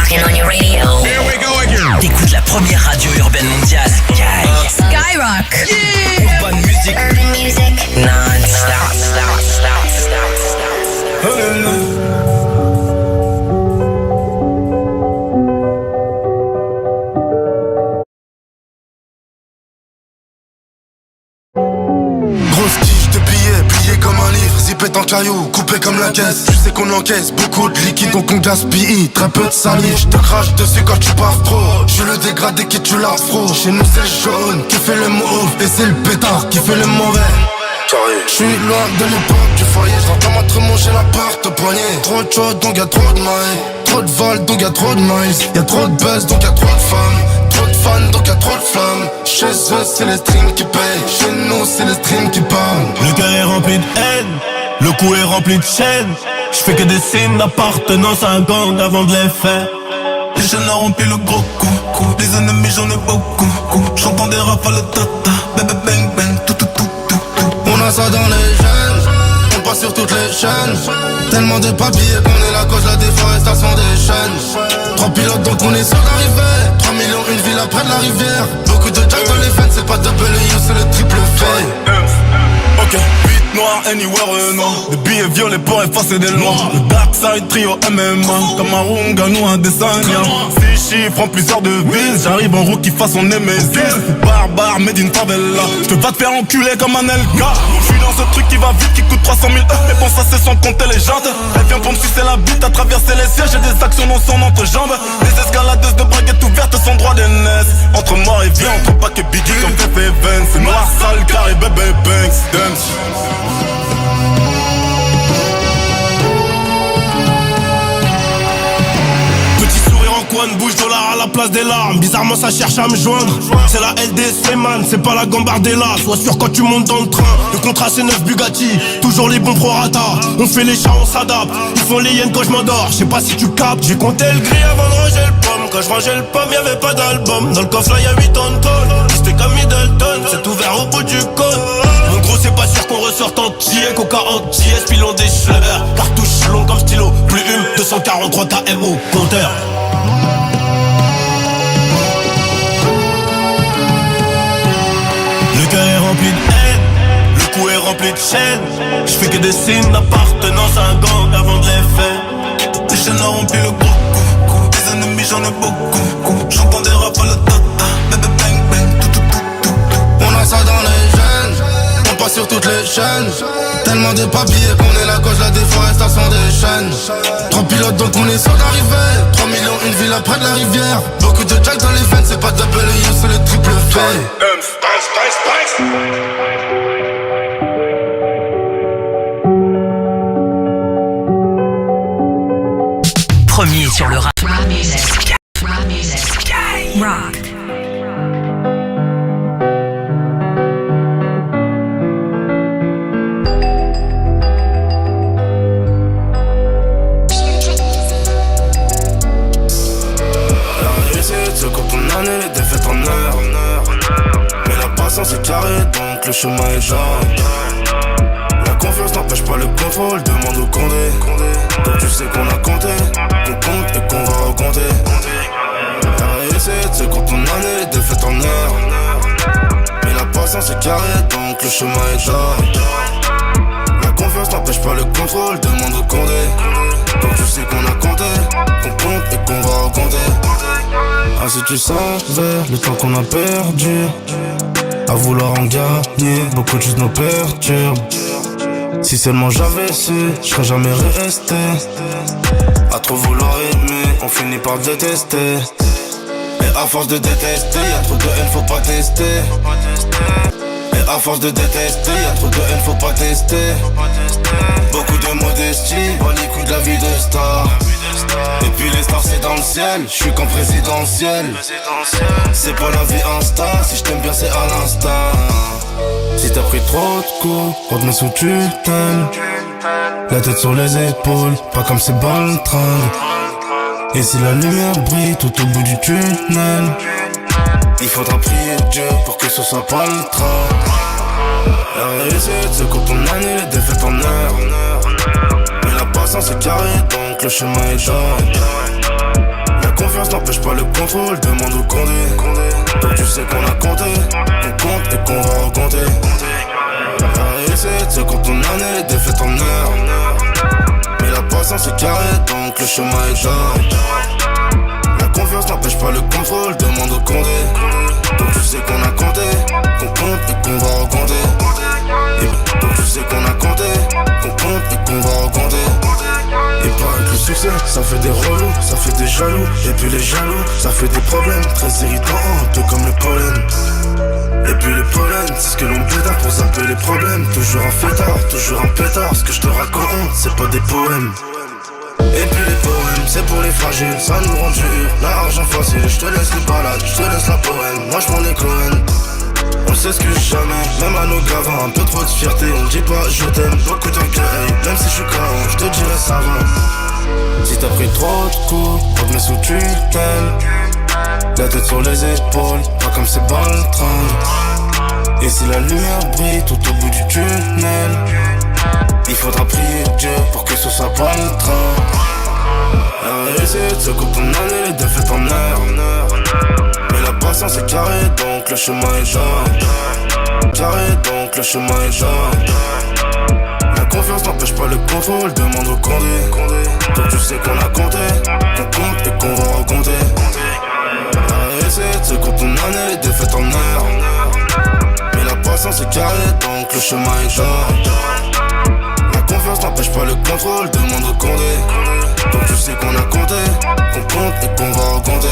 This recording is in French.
rocking on your radio. Here we go again. T'écoutes la première radio urbaine mondiale. Skyrock. Yeah. Urban music. Urban music. Non-stop. Grosse tige de billets, plié comme un livre, zippé en caillou, coupé comme la caisse. Tu sais qu'on encaisse beaucoup de liquide, donc on gaspille très peu de salive. Je te crache dessus quand tu baves trop. Je suis le dégradé qui tue l'afro. Chez nous c'est le jaune qui fait le mauve, et c'est le pétard qui fait le mauvais. Je suis loin de l'époque du foyer, je rentre à manger manger l'appart au poignet. Trop de choses donc y'a trop de mailles, trop de vols donc y'a trop de miles. Y'a trop de buzz donc y'a trop de femmes, trop de fans donc y'a trop de flammes. Chez eux c'est les streams qui payent, chez nous c'est les streams qui parlent. Le cœur est rempli de haine, le cou est rempli de chaînes. J'fais que des signes d'appartenance à un gang avant de les faire. Les jeunes ont rempli le gros coup, les ennemis j'en ai beaucoup. J'entends des rafales tata, bébé bang bang, tout. On a ça dans les gènes, on passe sur toutes les chaînes. Tellement de papiers qu'on est la cause de la déforestation des chaînes. 3 pilotes donc on est sûr d'arriver, 3 millions une ville après de la rivière. Beaucoup de jack dans les veines, c'est pas double U, c'est le triple fait. Ok, 8 noirs, anywhere, non. Des billets violets pour effacer des lois. Le Dark Side Trio MMA, Cameroun, gagne un dessin. 6 chiffres en plusieurs devises. J'arrive en rookie façon Nemesis. Barbare, made in favela. J'te vas te faire enculer comme un LK. J'suis dans ce truc qui va vite, qui coûte 300 000 €. Mais bon, ça c'est sans compter les jantes. Elle vient pour me sucer la bite à traverser les sièges. J'ai des actions dans son entrejambe. Les escaladeuses de braguettes ouvertes sont droit d'aînesse. Entre mort et vie, entre pack et Biggie comme Fefe Evans. C'est noir, sale, carré, bébé, banks, dance. Petit sourire en coin, bouge dollar à la place des larmes. Bizarrement ça cherche à me joindre. C'est la LDC man, c'est pas la Gambardella. Sois sûr quand tu montes dans le train. Le contrat c'est 9 Bugatti, toujours les bons prorata. On fait les chats, on s'adapte. Ils font les hyènes quand je m'endors. Je sais pas si tu captes. J'ai compté le gris avant de ranger le pomme. Quand je rangeais le pomme, y'avait pas d'album. Dans le coffre là y'a 8 tonnes de colle. C'était comme Middleton, c'est ouvert au bout du cône. Mon gros c'est pas sûr qu'on ressorte entier. Coca entier, pilon des schleurs. Cartouche long comme stylo, plume 243 km au compteur. Le cœur est rempli de haine, le cou est rempli de chaînes. J'fais que des signes d'appartenance à un gang avant de les faire. Les chaînes ont rempli le gros coup, des ennemis j'en ai beaucoup. J'entends des rafales tata, bébé bang bang, tout. On a ça dans les gènes, on passe sur toutes les chaînes. Tellement de papiers qu'on est la cause de la déforestation des chaînes. 3 pilotes donc on est sûr d'arriver, 3 millions une ville après de la rivière. Beaucoup de jack dans les veines, c'est pas double U, c'est le triple fait. Premier sur le rap. Rock. Se compte en année, les défaites en heure. Mais la patience est carrée, donc le chemin est jaune. La confiance n'empêche pas le contrôle, demande au Condé. Donc tu sais qu'on a compté, qu'on compte et qu'on va recompter. La réussite se compte en année, les défaites en heure. Mais la patience est carrée, donc le chemin est jaune. La confiance n'empêche pas le contrôle, demande au Condé. Donc tu sais qu'on a compté, qu'on compte et qu'on va recompter. Ah si tu savais le temps qu'on a perdu à vouloir en gagner, beaucoup de choses nous perturbent. Si seulement j'avais su, je serais jamais resté. À trop vouloir aimer, on finit par détester. Et à force de détester, y'a trop de haine, faut pas tester. Et à force de détester, y'a trop de haine, faut pas tester. Beaucoup de modestie, pas les coups de la vie de star. Et puis les stars c'est dans le ciel, je suis qu'en présidentiel. C'est pas la vie insta, si je t'aime bien c'est à l'instant. Si t'as pris trop de coups, on te met sous tutelle. La tête sur les épaules, pas comme ces baltringues. Et si la lumière brille tout au bout du tunnel, il faudra prier Dieu pour que ce soit pas le train. La réussite se compte en année, les défaites en heure. Mais la patience est carrée, donc le chemin est jaune. La contrôle, demande au Condé. Donc tu sais qu'on a compté, qu'on compte et qu'on va recompter. La réussite c'est quand on en est défaite en heure. Mais la patience est carré, donc le chemin est genre. La confiance n'empêche pas le contrôle, demande au Condé. Donc tu sais qu'on a compté, qu'on compte et qu'on va recompter. Donc tu sais qu'on a compté, qu'on compte et qu'on va recompter. Il paraît que le succès, ça fait des relous, ça fait des jaloux. Et puis les jaloux, ça fait des problèmes très irritants, un peu comme le pollen. Et puis le pollen, c'est ce que l'on pétard pour zapper les problèmes. Toujours un fêtard, toujours un pétard. Ce que je te raconte, c'est pas des poèmes. Et puis les poèmes, c'est pour les fragiles, ça nous rend dur. L'argent facile, je te laisse les balades, je te laisse la poème. Moi je m'en ai Cohen. On s'excuse jamais, même à nos gavins. Un peu trop de fierté, on dit pas je t'aime. Beaucoup d'orgueil, même si je suis KO, je te dirais ça va. Si t'as pris trop de coups, pour te mettre sous tutelle. La tête sur les épaules, pas comme c'est pas le train. Et si la lumière brille tout au bout du tunnel, il faudra prier Dieu pour que ce soit pas le train. La réussite c'est quand on en est défaite en heure. Mais la patience est carré, donc le chemin est genre. Carré, donc le chemin est genre. La confiance n'empêche pas le contrôle, demande au Condé. Donc tu sais qu'on a compté, qu'on compte et qu'on va recompter. La réussite c'est quand on en est défaite en heure. Mais la patience est carré, donc le chemin est genre. La confiance n'empêche pas le contrôle, demande au Condé. Donc tu sais qu'on a compté, qu'on compte et qu'on va recompter.